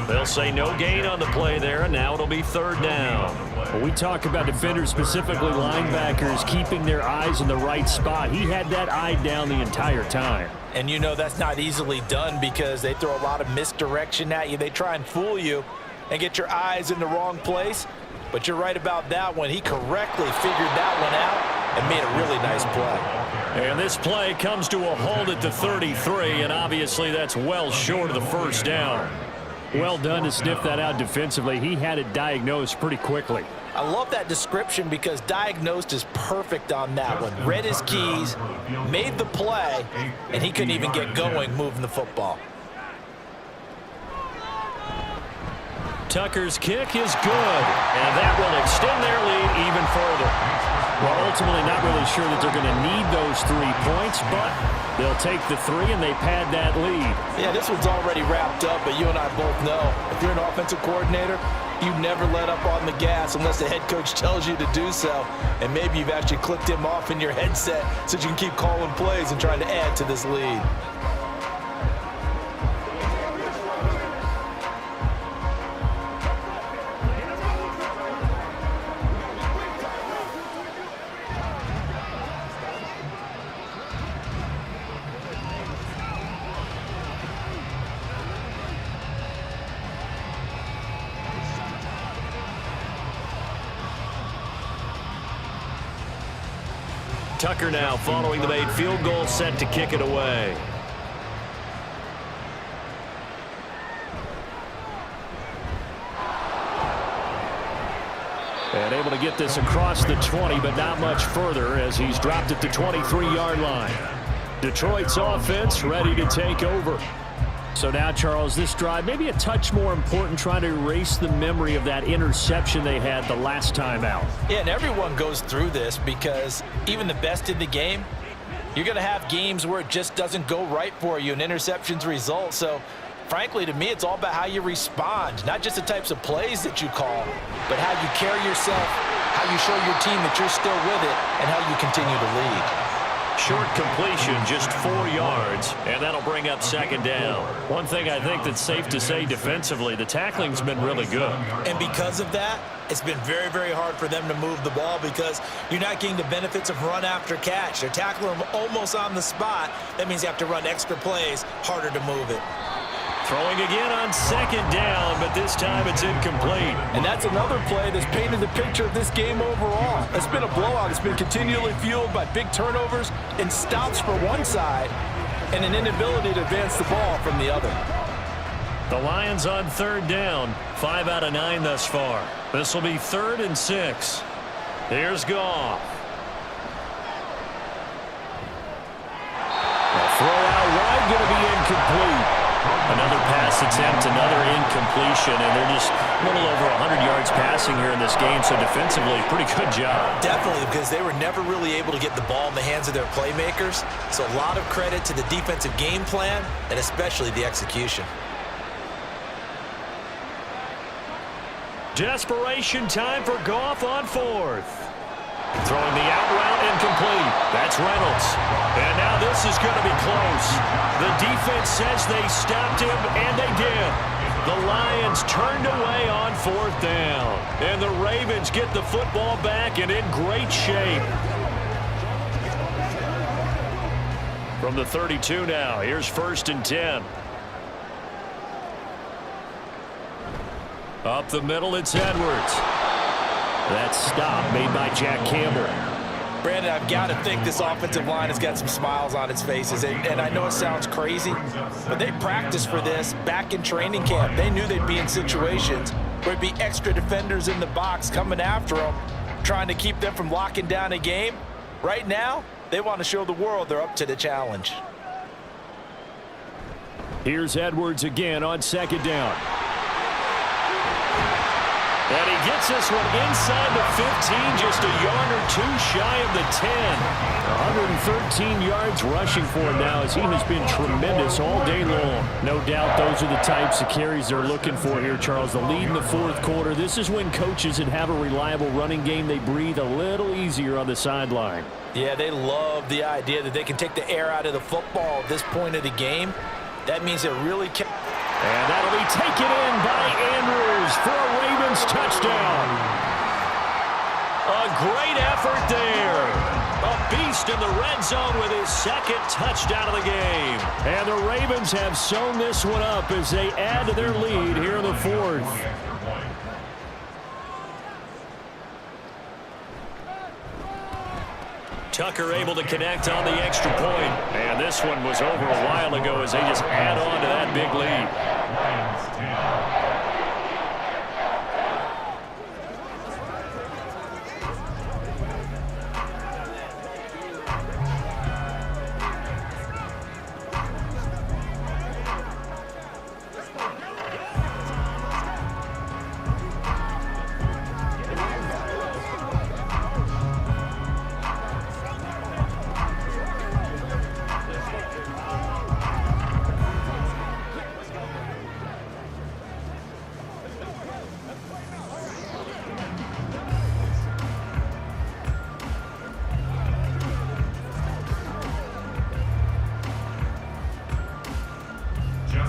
They'll say no gain on the play there, and now it'll be third down. When we talk about defenders, specifically linebackers, keeping their eyes in the right spot, he had that eye down the entire time. And you know that's not easily done because they throw a lot of misdirection at you. They try and fool you and get your eyes in the wrong place. But you're right about that one. He correctly figured that one out and made a really nice play. And this play comes to a halt at the 33, and obviously that's well short of the first down. Well done to sniff that out defensively. He had it diagnosed pretty quickly. I love that description because diagnosed is perfect on that one. Read his keys, made the play, and he couldn't even get going moving the football. Tucker's kick is good, and that will extend their lead even further. Well, ultimately not really sure that they're going to need those 3 points, but they'll take the 3 and they pad that lead. Yeah, this one's already wrapped up, but you and I both know if you're an offensive coordinator, you never let up on the gas unless the head coach tells you to do so. And maybe you've actually clicked him off in your headset so you can keep calling plays and trying to add to this lead. Tucker now following the made field goal, set to kick it away. And able to get this across the 20, but not much further as he's dropped at the 23-yard line. Detroit's offense ready to take over. So now, Charles, this drive maybe a touch more important, trying to erase the memory of that interception they had the last time out. Yeah, and everyone goes through this because even the best in the game, you're going to have games where it just doesn't go right for you and interceptions result. So, frankly, to me, it's all about how you respond, not just the types of plays that you call, but how you carry yourself, how you show your team that you're still with it, and how you continue to lead. Short completion, just 4 yards, and that'll bring up second down. One thing I think that's safe to say defensively, the tackling's been really good. And because of that, it's been very, very hard for them to move the ball because you're not getting the benefits of run after catch. They're tackling them almost on the spot. That means you have to run extra plays, harder to move it. Throwing again on second down, but this time it's incomplete. And that's another play that's painted the picture of this game overall. It's been a blowout. It's been continually fueled by big turnovers and stops for one side and an inability to advance the ball from the other. The Lions on third down, 5 out of 9 thus far. This will be 3rd and 6. Here's Goff. A throw out wide, going to be incomplete. Another pass attempt, another incompletion, and they're just a little over 100 yards passing here in this game, so defensively, pretty good job. Definitely, because they were never really able to get the ball in the hands of their playmakers, so a lot of credit to the defensive game plan and especially the execution. Desperation time for Goff on 4th. Throwing the out route incomplete. That's Reynolds. And now this is going to be close. The defense says they stopped him, and they did. The Lions turned away on 4th down. And the Ravens get the football back and in great shape. From the 32 now, here's 1st and 10. Up the middle, it's Edwards. That stop made by Jack Campbell. Brandon, I've got to think this offensive line has got some smiles on its faces. And I know it sounds crazy, but they practiced for this back in training camp. They knew they'd be in situations where it'd be extra defenders in the box coming after them, trying to keep them from locking down a game. Right now, they want to show the world they're up to the challenge. Here's Edwards again on 2nd down. And he gets this one inside the 15, just a yard or two shy of the 10. 113 yards rushing for him now, as he has been tremendous all day long. No doubt those are the types of carries they're looking for here, Charles. The lead in the fourth quarter. This is when coaches that have a reliable running game, they breathe a little easier on the sideline. Yeah, they love the idea that they can take the air out of the football at this point of the game. That means it really can. And that'll be taken in by Andrews for a Ravens touchdown. A great effort there. A beast in the red zone with his second touchdown of the game. And the Ravens have sewn this one up as they add to their lead here in the fourth. Tucker able to connect on the extra point. And this one was over a while ago as they just add on to that big lead.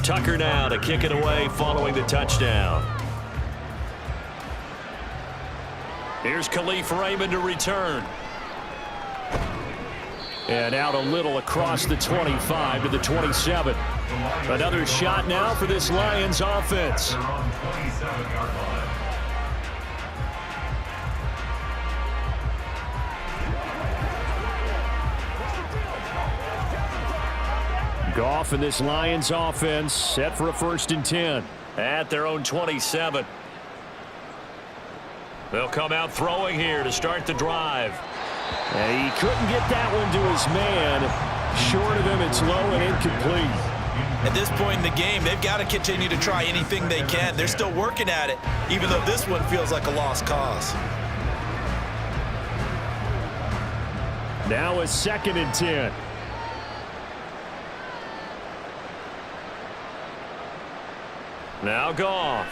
Tucker now to kick it away following the touchdown. Here's Khalif Raymond to return. And out a little across the 25 to the 27. Another shot now for this Lions offense. Goff and this Lions offense set for a 1st and 10 at their own 27. They'll come out throwing here to start the drive. And he couldn't get that one to his man. Short of him, it's low and incomplete. At this point in the game, they've got to continue to try anything they can. They're still working at it, even though this one feels like a lost cause. Now a 2nd and 10. Now Goff.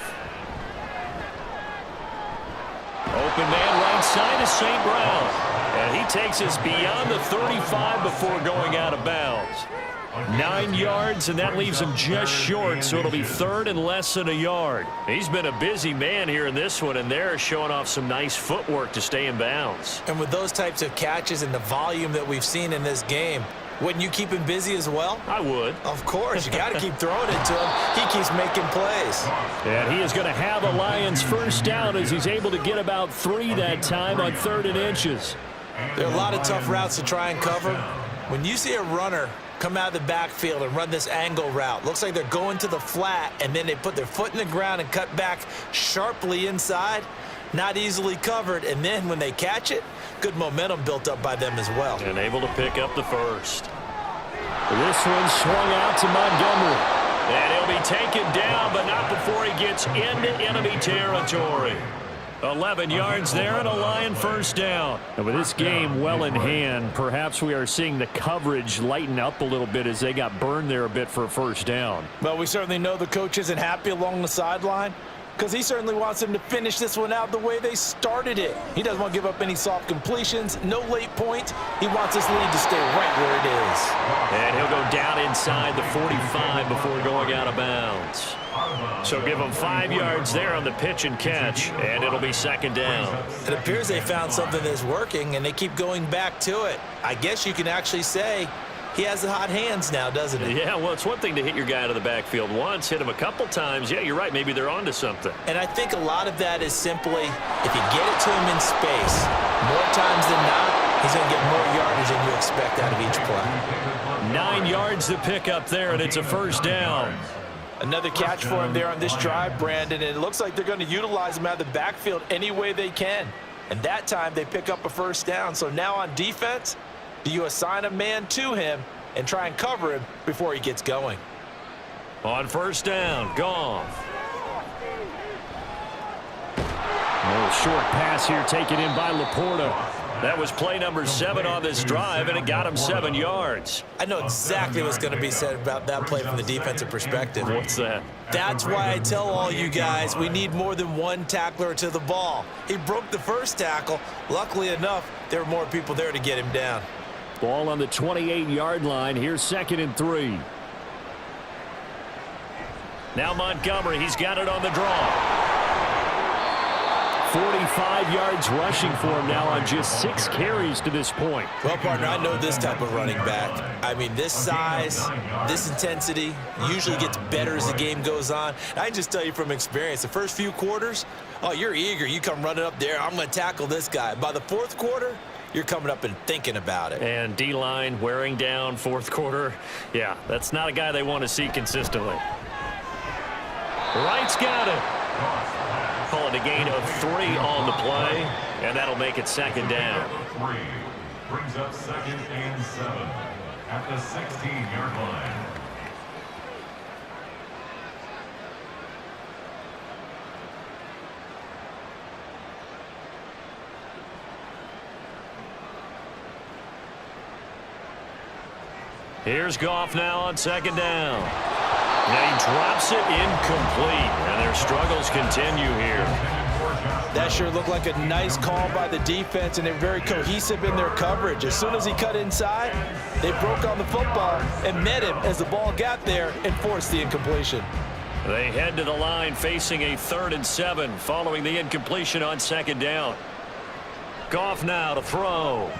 Open man right side is St. Brown. And he takes us beyond the 35 before going out of bounds. 9 yards, and that leaves him just short, so it'll be 3rd and less than a yard. He's been a busy man here in this one, and they're showing off some nice footwork to stay in bounds. And with those types of catches and the volume that we've seen in this game, wouldn't you keep him busy as well? I would. Of course. You got to keep throwing it to him. He keeps making plays. And he is going to have a Lions 1st down as he's able to get about 3 that time on 3rd and inches. There are a lot of tough routes to try and cover. When you see a runner come out of the backfield and run this angle route, looks like they're going to the flat, and then they put their foot in the ground and cut back sharply inside. Not easily covered, and then when they catch it, good momentum built up by them as well. And able to pick up the 1st. This one swung out to Montgomery. And he'll be taken down, but not before he gets into enemy territory. 11 yards there and a Lion 1st down. And with this game well in hand, perhaps we are seeing the coverage lighten up a little bit as they got burned there a bit for a 1st down. Well, we certainly know the coach isn't happy along the sideline, because he certainly wants them to finish this one out the way they started it. He doesn't want to give up any soft completions, no late points. He wants this lead to stay right where it is. And he'll go down inside the 45 before going out of bounds. So give them 5 yards there on the pitch and catch, and it'll be 2nd down. It appears they found something that's working, and they keep going back to it. I guess you can actually say he has the hot hands now, doesn't he? Yeah, well, it's one thing to hit your guy out of the backfield once, hit him a couple times. Yeah, you're right. Maybe they're onto something. And I think a lot of that is simply if you get it to him in space, more times than not, he's going to get more yardage than you expect out of each play. 9 yards to pick up there, and it's a 1st down. Another catch for him there on this drive, Brandon, and it looks like they're going to utilize him out of the backfield any way they can. And that time they pick up a 1st down. So now on defense, do you assign a man to him and try and cover him before he gets going? On 1st down, Goff. Little short pass here taken in by Laporta. That was play number 7 on this drive, and it got him 7 yards. I know exactly what's going to be said about that play from the defensive perspective. What's that? That's why I tell all you guys we need more than one tackler to the ball. He broke the first tackle. Luckily enough, there were more people there to get him down. Ball on the 28-yard line. Here's 2nd and 3. Now Montgomery, he's got it on the draw. 45 yards rushing for him now on just 6 carries to this point. Well, partner, I know this type of running back. I mean, this size, this intensity usually gets better as the game goes on. I can just tell you from experience, the first few quarters, oh, you're eager. You come running up there, I'm going to tackle this guy. By the 4th quarter, you're coming up and thinking about it. And D-line wearing down 4th quarter. Yeah, that's not a guy they want to see consistently. Wright's got it. Call it a gain of 3 on the play, and that'll make it 2nd down. 3 brings up 2nd and 7 at the 16-yard line. Here's Goff now on 2nd down. Now he drops it incomplete, and their struggles continue here. That sure looked like a nice call by the defense, and they're very cohesive in their coverage. As soon as he cut inside, they broke on the football and met him as the ball got there and forced the incompletion. They head to the line facing a 3rd and 7 following the incompletion on 2nd down. Goff now to throw.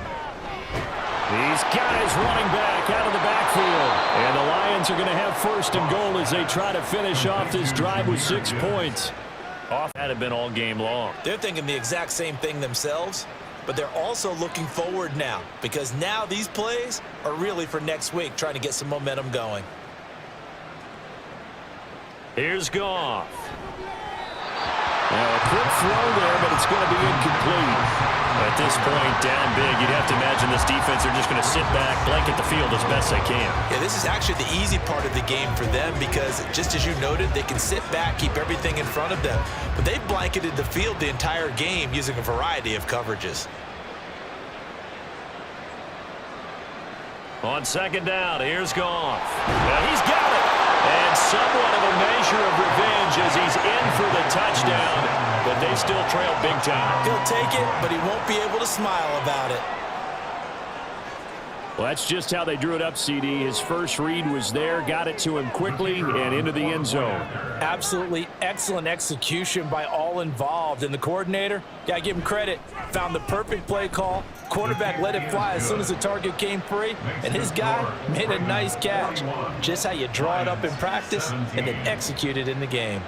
These guys running back out of the backfield. And the Lions are going to have 1st and goal as they try to finish off this drive with 6 points. Off that had been all game long. They're thinking the exact same thing themselves, but they're also looking forward now because now these plays are really for next week, trying to get some momentum going. Here's Goff. Now a quick throw there, but it's going to be incomplete. At this point, down big, you'd have to imagine this defense are just going to sit back, blanket the field as best they can. Yeah, this is actually the easy part of the game for them because, just as you noted, they can sit back, keep everything in front of them. But they've blanketed the field the entire game using a variety of coverages. On 2nd down, here's Goff. Now he's got it. And somewhat of a measure of revenge as he's in for the touchdown, but they still trail big time. He'll take it, but he won't be able to smile about it. Well, that's just how they drew it up, CD. His first read was there, got it to him quickly, and into the end zone. Absolutely excellent execution by all involved. And the coordinator, got to give him credit, found the perfect play call. Quarterback let it fly as soon as the target came free, and his guy made a nice catch. Just how you draw it up in practice and then execute it in the game.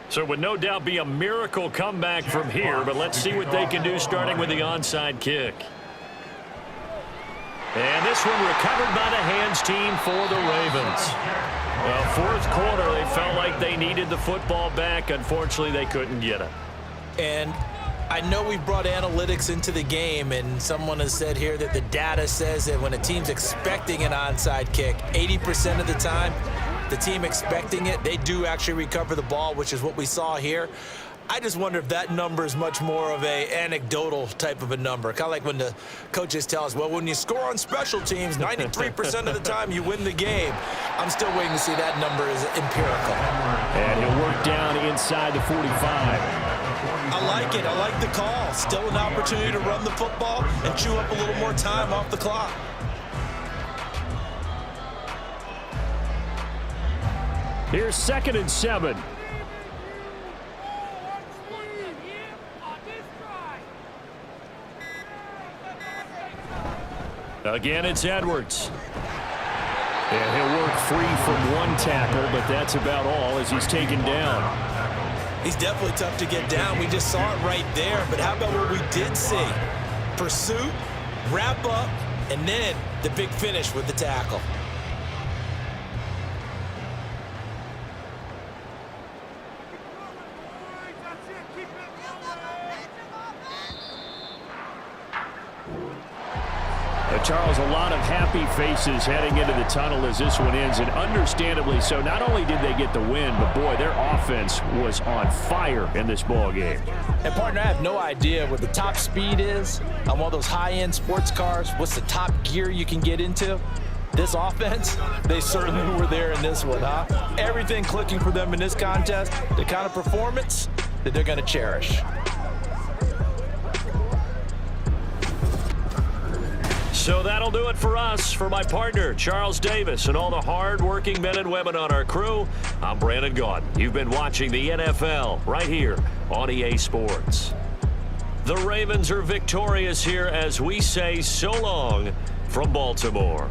So it would no doubt be a miracle comeback from here, but let's see what they can do starting with the onside kick. And this one recovered by the hands team for the Ravens. Well, 4th quarter, they felt like they needed the football back. Unfortunately, they couldn't get it. And I know we've brought analytics into the game, and someone has said here that the data says that when a team's expecting an onside kick, 80% of the time, the team expecting it, they do actually recover the ball, which is what we saw here. I just wonder if that number is much more of a anecdotal type of a number. Kind of like when the coaches tell us, well, when you score on special teams, 93% of the time you win the game. I'm still waiting to see that number is empirical. And he'll work down inside the 45. I like it. I like the call. Still an opportunity to run the football and chew up a little more time off the clock. Here's 2nd and 7. Again, it's Edwards. And he'll work free from one tackle, but that's about all as he's taken down. He's definitely tough to get down. We just saw it right there. But how about what we did see? Pursuit, wrap up, and then the big finish with the tackle. Charles, a lot of happy faces heading into the tunnel as this one ends, and understandably so. Not only did they get the win, but boy, their offense was on fire in this ball game. And partner, I have no idea what the top speed is on one of those high-end sports cars. What's the top gear you can get into? This offense, they certainly were there in this one, huh? Everything clicking for them in this contest, the kind of performance that they're going to cherish. So that'll do it for us. For my partner, Charles Davis, and all the hard-working men and women on our crew, I'm Brandon Gaudin. You've been watching the NFL right here on EA Sports. The Ravens are victorious here as we say so long from Baltimore.